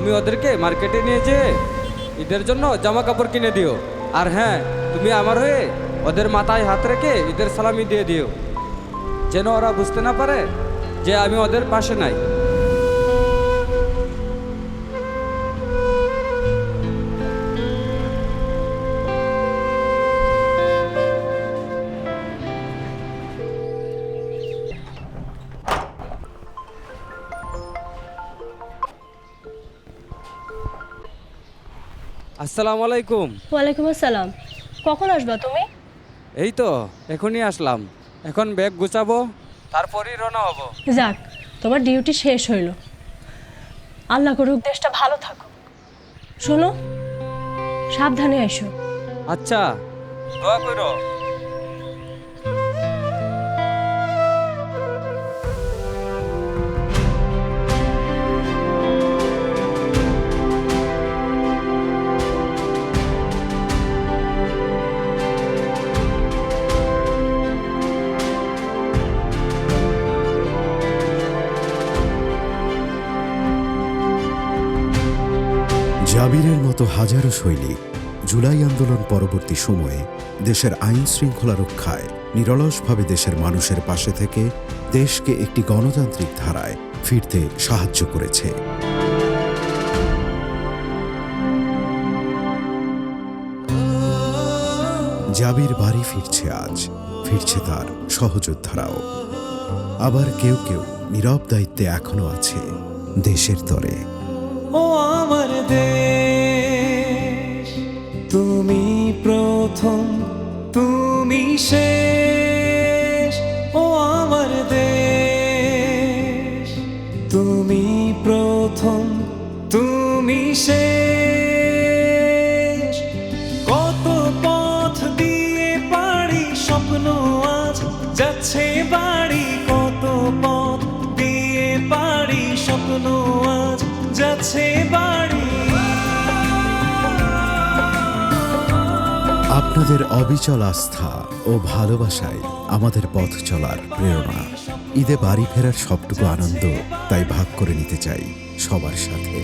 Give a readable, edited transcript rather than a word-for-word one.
তুমি ওদেরকে মার্কেটে নিয়ে যেয়ে ঈদের জন্য জামা কাপড় কিনে দিও। আর হ্যাঁ, তুমি আমার হয়ে ওদের মাথায় হাত রেখে ঈদের সালামি দিয়ে দিও, যেন ওরা বুঝতে না পারে যে আমি ওদের পাশে নাই। আসসালামু আলাইকুম। ওয়ালাইকুম আসসালাম। কখন আসবা তুমি? এই তো এখনই আসলাম। এখন ব্যাগ গুছাবো, তারপরই রওনা হব। যাক, তোমার ডিউটি শেষ হইল। আল্লাহ করুক দেশটা ভালো থাকুক। শোনো, সাবধানে এসো। আচ্ছা, দোয়া করো। জাবিরের মতো হাজারো সৈনিক জুলাই আন্দোলন পরবর্তী সময়ে দেশের আইন শৃঙ্খলা রক্ষায় নিরলসভাবে দেশের মানুষের পাশে থেকে দেশকে একটি গণতান্ত্রিক ধারায় ফিরতে সাহায্য করেছে। জাবির বাড়ি ফিরছে আজ, ফিরছে তার সহযোদ্ধারাও। আবার কেউ কেউ নীরব দায়িত্বে এখনো আছে দেশের তরে। ও আমার দেশ, তুমি প্রথম, তুমি শেষ। ও আমার দেশ, তুমি প্রথম, তুমি শেষ। কত পথ দিয়ে পাড়ি স্বপ্ন আজ যাচ্ছে বাড়ি, কত পথ দিয়ে পাড়ি স্বপ্ন আজ যাচ্ছে বাড়ি। আপনাদের অবিচল আস্থা ও ভালোবাসায় আমাদের পথ চলার প্রেরণা। ঈদে বাড়ি ফেরার সবটুকু আনন্দ তাই ভাগ করে নিতে চাই সবার সাথে।